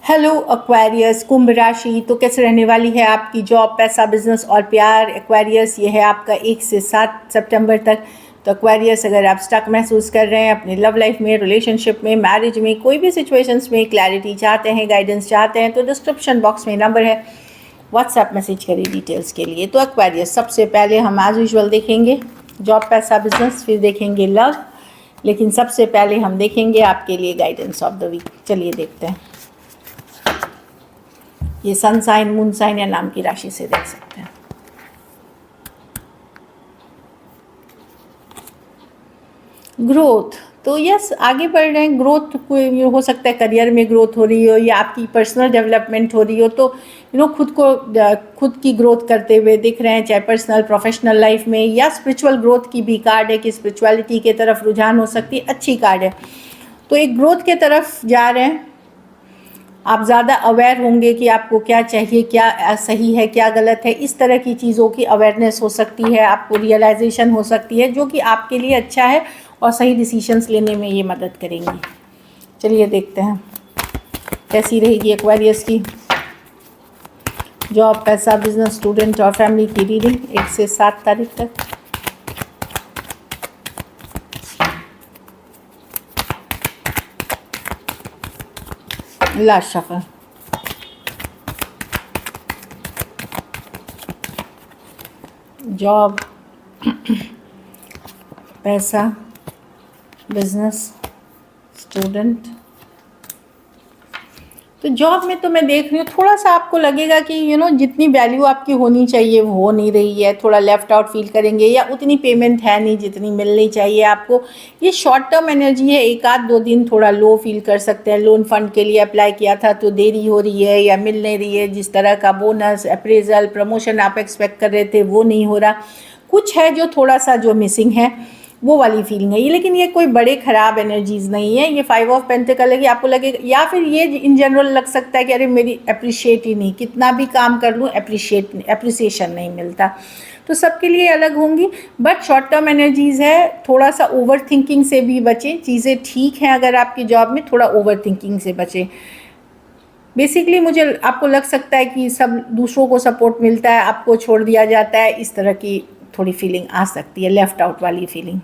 Hello Aquarius, कुंभ राशि। तो कैसे रहने वाली है आपकी जॉब, पैसा, बिजनेस और प्यार। एक्वेरियस, ये है आपका 1 से 7 सितंबर तक। तो एक्वेरियस, अगर आप स्टक महसूस कर रहे हैं अपने लव लाइफ में, रिलेशनशिप में, मैरिज में, कोई भी सिचुएशंस में क्लैरिटी चाहते हैं, गाइडेंस चाहते हैं, तो डिस्क्रिप्शन बॉक्स में नंबर है, व्हाट्सएप मैसेज करिए डिटेल्स के लिए। तो एक्वेरियस, सबसे पहले हम एज यूजुअल देखेंगे जॉब, पैसा, बिजनेस, फिर देखेंगे लव, लेकिन सबसे पहले हम देखेंगे आपके लिए गाइडेंस ऑफ द वीक। चलिए देखते हैं। ये सन साइन, मून साइन या नाम की राशि से देख सकते हैं। ग्रोथ, तो यस, आगे बढ़ रहे हैं। ग्रोथ कोई हो सकता है, करियर में ग्रोथ हो रही हो या आपकी पर्सनल डेवलपमेंट हो रही हो, तो खुद की ग्रोथ करते हुए दिख रहे हैं, चाहे पर्सनल प्रोफेशनल लाइफ में, या स्पिरिचुअल ग्रोथ की भी कार्ड है कि स्पिरिचुअलिटी के तरफ रुझान हो सकती है, अच्छी कार्ड है। तो एक ग्रोथ के तरफ जा रहे हैं। आप ज़्यादा अवेयर होंगे कि आपको क्या चाहिए, क्या सही है, क्या गलत है। इस तरह की चीज़ों की अवेयरनेस हो सकती है, आपको रियलाइजेशन हो सकती है, जो कि आपके लिए अच्छा है और सही डिसीजंस लेने में ये मदद करेंगी। चलिए देखते हैं कैसी रहेगी एक्वेरियस की जॉब, पैसा, बिजनेस, स्टूडेंट और फैमिली की रीडिंग 1 से 7 तारीख तक। Last shuffle. जॉब, पैसा, बिजनेस, स्टूडेंट। तो जॉब में तो मैं देख रही हूँ थोड़ा सा आपको लगेगा कि जितनी वैल्यू आपकी होनी चाहिए वो हो नहीं रही है, थोड़ा लेफ्ट आउट फील करेंगे, या उतनी पेमेंट है नहीं जितनी मिलनी चाहिए आपको। ये शॉर्ट टर्म एनर्जी है, 1-2 दिन थोड़ा लो फील कर सकते हैं। लोन फंड के लिए अप्लाई किया था तो देरी हो रही है या मिल नहीं रही है, जिस तरह का बोनस, अप्रेजल, प्रमोशन आप एक्सपेक्ट कर रहे थे वो नहीं हो रहा। कुछ है जो थोड़ा सा जो मिसिंग है, वो वाली फीलिंग है ये। लेकिन ये कोई बड़े ख़राब एनर्जीज़ नहीं है। ये 5 ऑफ पेंटिकल है कि आपको लगेगा, या फिर ये इन जनरल लग सकता है कि अरे मेरी अप्रिशिएट ही नहीं, कितना भी काम कर लूँ अप्रिसिएशन नहीं मिलता। तो सबके लिए अलग होंगी, बट शॉर्ट टर्म एनर्जीज़ है। थोड़ा सा ओवर थिंकिंग से भी बचें। चीज़ें ठीक हैं अगर आपकी जॉब में, थोड़ा ओवर थिंकिंग से बचें। बेसिकली मुझे आपको लग सकता है कि सब दूसरों को सपोर्ट मिलता है, आपको छोड़ दिया जाता है, इस तरह की थोड़ी फीलिंग आ सकती है, लेफ्ट आउट वाली फीलिंग।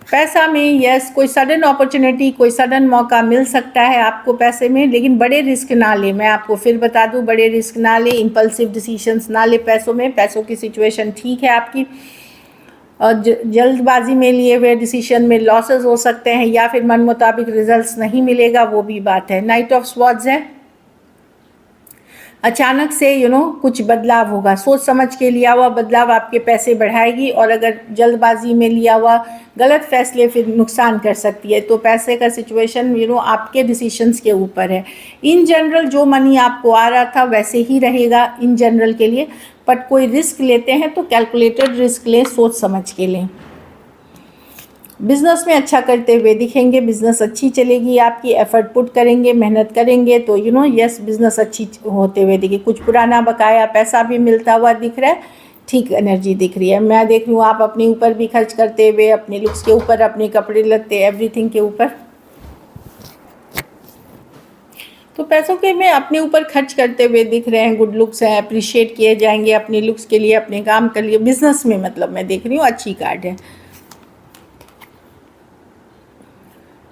पैसा में यस, कोई सडन अपॉर्चुनिटी, कोई सडन मौका मिल सकता है आपको पैसे में, लेकिन बड़े रिस्क ना ले। मैं आपको फिर बता दूं, बड़े रिस्क ना ले, इम्पल्सिव डिसीजंस ना ले पैसों में। पैसों की सिचुएशन ठीक है आपकी, और जल्दबाजी में लिए हुए डिसीजन में लॉसेस हो सकते हैं, या फिर मन मुताबिक रिजल्ट्स नहीं मिलेगा, वो भी बात है। नाइट ऑफ स्वॉर्ड्स है, अचानक से कुछ बदलाव होगा, सोच समझ के लिया हुआ बदलाव आपके पैसे बढ़ाएगी, और अगर जल्दबाजी में लिया हुआ गलत फैसले फिर नुकसान कर सकती है। तो पैसे का सिचुएशन आपके डिसीशंस के ऊपर है। इन जनरल जो मनी आपको आ रहा था वैसे ही रहेगा इन जनरल के लिए, बट कोई रिस्क लेते हैं तो कैलकुलेटेड रिस्क लें, सोच समझ के लें। बिज़नेस में अच्छा करते हुए दिखेंगे, बिज़नेस अच्छी चलेगी आपकी, एफर्ट पुट करेंगे, मेहनत करेंगे तो यस, बिज़नेस अच्छी होते हुए दिखे। कुछ पुराना बकाया पैसा भी मिलता हुआ दिख रहा है, ठीक एनर्जी दिख रही है। मैं देख रही हूँ आप अपने ऊपर भी खर्च करते हुए, अपने लुक्स के ऊपर, अपने कपड़े लत्ते, एवरीथिंग के ऊपर। तो पैसों के में अपने ऊपर खर्च करते हुए दिख रहे हैं, गुड लुक्स हैं, अप्रिशिएट किए जाएंगे अपने लुक्स के लिए, अपने काम के लिए। बिज़नेस में मतलब मैं देख रही हूँ अच्छी कार्ड है।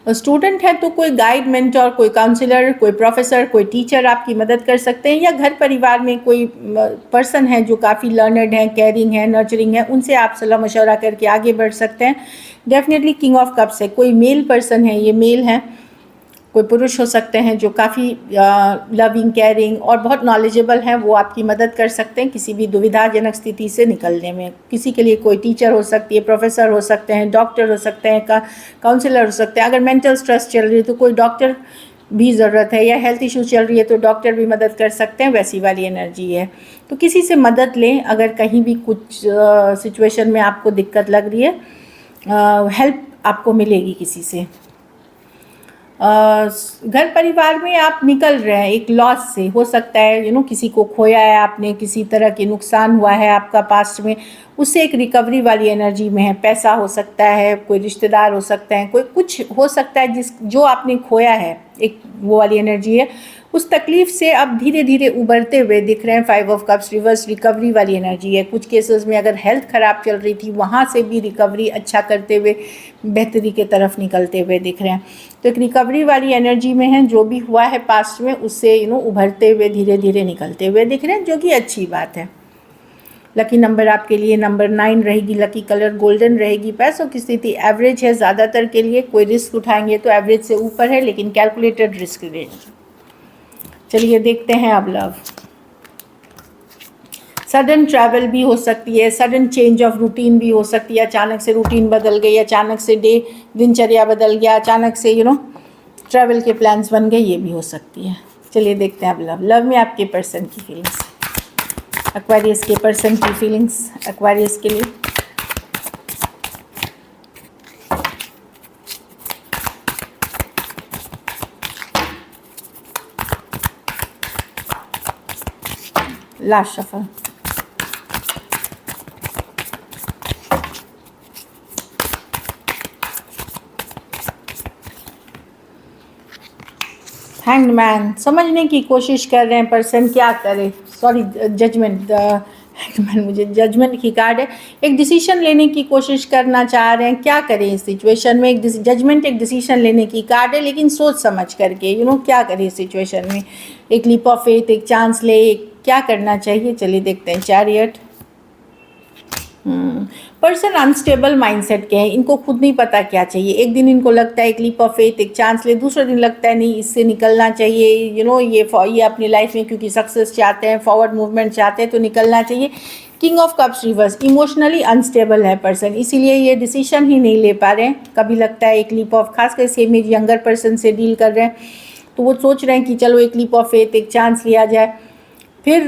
स्टूडेंट है तो कोई गाइड, मेंटर, कोई काउंसलर, कोई प्रोफेसर, कोई टीचर आपकी मदद कर सकते हैं, या घर परिवार में कोई पर्सन है जो काफ़ी लर्नड है, केयरिंग है, नर्चरिंग है, उनसे आप सलाह मशवरा करके आगे बढ़ सकते हैं। डेफिनेटली किंग ऑफ कप्स है, कोई मेल पर्सन है, ये मेल है, कोई पुरुष हो सकते हैं जो काफ़ी लविंग, केयरिंग और बहुत नॉलेजेबल हैं, वो आपकी मदद कर सकते हैं किसी भी दुविधाजनक स्थिति से निकलने में। किसी के लिए कोई टीचर हो सकती है, प्रोफेसर हो सकते हैं, डॉक्टर हो सकते हैं, काउंसलर हो सकते हैं। अगर मेंटल स्ट्रेस चल रही है तो कोई डॉक्टर भी ज़रूरत है, या हेल्थ इशू चल रही है तो डॉक्टर भी मदद कर सकते हैं, वैसी वाली एनर्जी है। तो किसी से मदद लें अगर कहीं भी कुछ सिचुएशन में आपको दिक्कत लग रही है, हेल्प आपको मिलेगी किसी से। घर परिवार में आप निकल रहे हैं एक लॉस से, हो सकता है किसी को खोया है आपने, किसी तरह के नुकसान हुआ है आपका पास्ट में, उससे एक रिकवरी वाली एनर्जी में है। पैसा हो सकता है, कोई रिश्तेदार हो सकता है, कोई कुछ हो सकता है जो आपने खोया है, एक वो वाली एनर्जी है। उस तकलीफ से अब धीरे धीरे उभरते हुए दिख रहे हैं। 5 ऑफ कप्स रिवर्स रिकवरी वाली एनर्जी है। कुछ केसेस में अगर हेल्थ ख़राब चल रही थी वहाँ से भी रिकवरी अच्छा करते हुए बेहतरी के तरफ निकलते हुए दिख रहे हैं। तो एक रिकवरी वाली एनर्जी में है। जो भी हुआ है पास्ट में उससे उभरते हुए धीरे धीरे निकलते हुए दिख रहे हैं, जो कि अच्छी बात है। लकी नंबर आपके लिए नंबर 9 रहेगी। लकी कलर गोल्डन रहेगी। पैसों की स्थिति एवरेज है ज़्यादातर के लिए। कोई रिस्क उठाएंगे तो एवरेज से ऊपर है, लेकिन कैलकुलेटेड रिस्क रेंज। चलिए देखते हैं अब लव। सडन ट्रैवल भी हो सकती है, सडन चेंज ऑफ रूटीन भी हो सकती है। अचानक से रूटीन बदल गई, अचानक से दिनचर्या बदल गया, अचानक से ट्रैवल के प्लान्स बन गए, ये भी हो सकती है। चलिए देखते हैं अब लव में आपके पर्सन की फीलिंग्स। एक्वेरियस के पर्सन की फीलिंग्स एक्वेरियस के लिए। Last shuffle. Hanged man. समझने की कोशिश कर रहे हैं पर्सन क्या करे। Sorry, judgement. हैंग्ड मैन, मुझे जजमेंट की कार्ड है। एक डिसीजन लेने की कोशिश करना चाह रहे हैं, क्या करें इस सिचुएशन में। एक जजमेंट, एक डिसीजन लेने की कार्ड है, लेकिन सोच समझ करके क्या करें इस सिचुएशन में। एक लीप ऑफ फेथ, एक चांस ले, क्या करना चाहिए। चलिए देखते हैं। चैरियट। पर्सन अनस्टेबल माइंडसेट के हैं। इनको खुद नहीं पता क्या चाहिए। एक दिन इनको लगता है एक लीप ऑफ फेथ, एक चांस ले, दूसरे दिन लगता है नहीं इससे निकलना चाहिए। ये अपनी लाइफ में क्योंकि सक्सेस चाहते हैं, फॉरवर्ड मूवमेंट चाहते हैं, तो निकलना चाहिए। King of cups reverse. Emotionally unstable है पर्सन, इसीलिए ये डिसीजन ही नहीं ले पा रहे हैं। कभी लगता है एक लीप ऑफ, खासकर सेम एज यंगर पर्सन से डील कर रहे हैं तो वो सोच रहे हैं कि चलो एक लीप ऑफ फेथ, एक चांस लिया जाए। फिर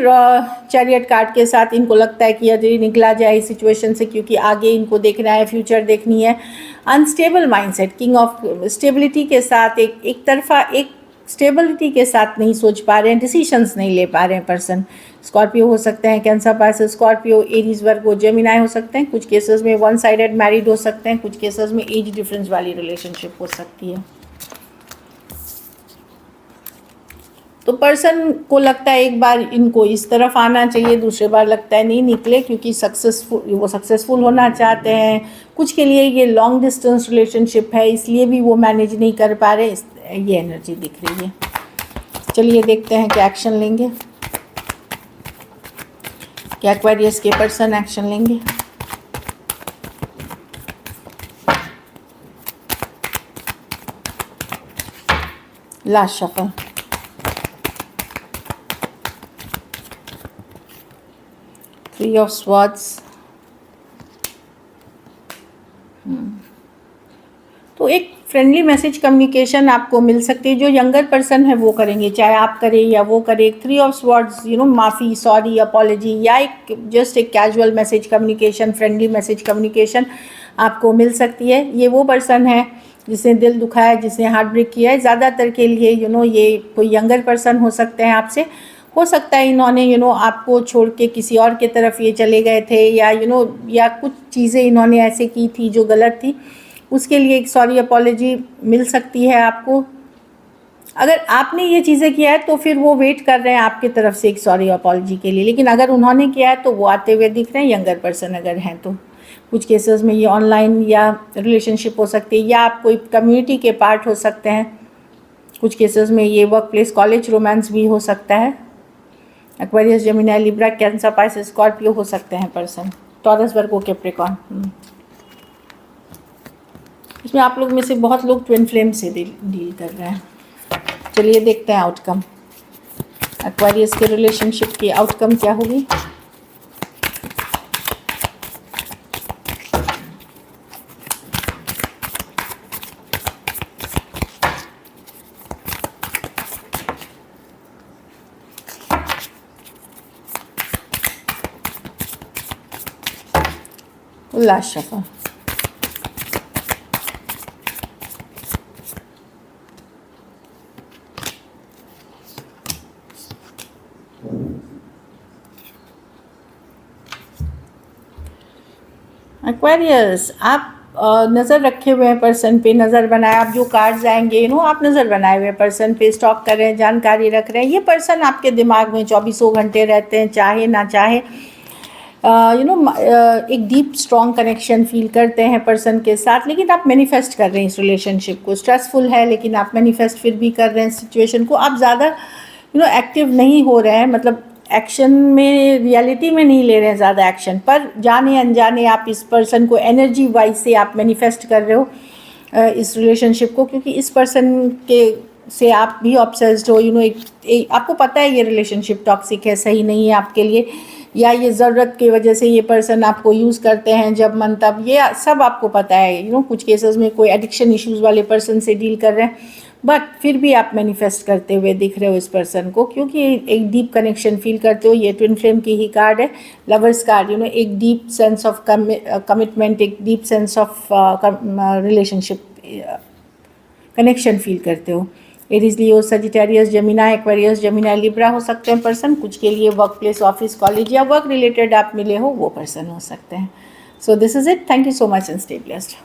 चैरियट कार्ड के साथ इनको लगता है कि यदि निकला जाए इस सिचुएशन से, क्योंकि आगे इनको देखना है, फ्यूचर देखनी है। Unstable mindset. King of stability के साथ एक तरफा, एक स्टेबिलिटी के साथ नहीं सोच पा रहे हैं, डिसीशंस नहीं ले पा रहे हैं पर्सन। स्कॉर्पियो हो सकते हैं, कैंसर, पाइसेस, स्कॉर्पियो, एरीज, वर्गो, जेमिनाई हो सकते हैं। कुछ केसेस में वन साइडेड मैरिड हो सकते हैं, कुछ केसेस में एज डिफरेंस वाली रिलेशनशिप हो सकती है। तो पर्सन को लगता है एक बार इनको इस तरफ आना चाहिए, दूसरे बार लगता है नहीं निकले, क्योंकि वो सक्सेसफुल होना चाहते हैं। कुछ के लिए ये लॉन्ग डिस्टेंस रिलेशनशिप है, इसलिए भी वो मैनेज नहीं कर पा रहे। ये एनर्जी दिख रही है। चलिए देखते हैं क्या एक्शन लेंगे, क्या एक्वेरियस के पर्सन एक्शन लेंगे। Last shuffle. Three of swords. तो एक फ्रेंडली मैसेज कम्युनिकेशन आपको मिल सकती है। जो यंगर पर्सन है वो करेंगे, चाहे आप करें या वो करें। थ्री ऑफ स्वॉर्ड्स, माफ़ी, सॉरी, अपॉलॉजी, या जस्ट एक casual message communication, friendly message communication आपको मिल सकती है। ये वो पर्सन है जिसने दिल दुखाया, जिसने हार्ट ब्रेक किया है। ज़्यादातर के लिए ये कोई यंगर पर्सन हो सकते हैं आपसे। हो सकता है इन्होंने आपको छोड़ के किसी और के तरफ ये चले गए थे, या या कुछ चीज़ें इन्होंने ऐसे की थी जो गलत थी, उसके लिए एक सॉरी अपॉलॉजी मिल सकती है आपको। अगर आपने ये चीज़ें किया है तो फिर वो वेट कर रहे हैं आपकी तरफ से एक सॉरी अपॉलॉजी के लिए। लेकिन अगर उन्होंने किया है तो वो आते हुए दिख रहे हैं, यंगर पर्सन अगर हैं तो। कुछ केसेस में ये ऑनलाइन या रिलेशनशिप हो सकती है, या आप कोई कम्युनिटी के पार्ट हो सकते हैं। कुछ केसेस में ये वर्क प्लेस, कॉलेज रोमांस भी हो सकता है। Aquarius, Gemini, Libra, cancer, Pisces, Scorpio हो सकते हैं पर्सन। टॉरस, वर्गो, कैप्रिकॉर्न। इसमें आप लोग में से बहुत लोग ट्विन फ्लेम से डील कर रहे हैं। चलिए देखते हैं आउटकम। एक्वेरियस के रिलेशनशिप की आउटकम क्या होगी। Last shuffle. एक्वेरियस, आप नज़र रखे हुए हैं पर्सन पे, नज़र बनाए, आप जो कार्ड्स आएंगे आप नज़र बनाए हुए पर्सन पे, स्टॉक कर रहे हैं, जानकारी रख रहे हैं। ये पर्सन आपके दिमाग में 24 घंटे रहते हैं, चाहे ना चाहे। एक डीप स्ट्रॉन्ग कनेक्शन फील करते हैं पर्सन के साथ, लेकिन आप मैनिफेस्ट कर रहे हैं इस रिलेशनशिप को। स्ट्रेसफुल है लेकिन आप मैनिफेस्ट फिर भी कर रहे हैं सिचुएशन को। आप ज़्यादा एक्टिव नहीं हो रहे हैं, मतलब एक्शन में, रियलिटी में नहीं ले रहे हैं ज़्यादा एक्शन, पर जाने अनजाने आप इस पर्सन को एनर्जी वाइज से आप मैनिफेस्ट कर रहे हो इस रिलेशनशिप को, क्योंकि इस पर्सन के से आप भी ऑब्सेस्ड हो। आपको पता है ये रिलेशनशिप टॉक्सिक है, सही नहीं है आपके लिए, या ये ज़रूरत की वजह से ये पर्सन आपको यूज़ करते हैं जब मन तब, ये सब आपको पता है। कुछ केसेस में कोई एडिक्शन इश्यूज़ वाले पर्सन से डील कर रहे हैं, बट फिर भी आप मैनिफेस्ट करते हुए दिख रहे हो इस पर्सन को, क्योंकि एक डीप कनेक्शन फील करते हो। ये ट्विन फ्लेम की ही कार्ड है, लवर्स कार्ड। एक डीप सेंस ऑफ कमिटमेंट, एक deep sense of relationship connection feel करते हो। Aries, Leo, Sagittarius, Gemini, Aquarius, Gemini, Libra हो सकते हैं पर्सन। कुछ के लिए वर्क प्लेस, ऑफिस, कॉलेज या वर्क रिलेटेड आप मिले हो, वो पर्सन हो सकते हैं। So this is it. Thank you so much and stay blessed.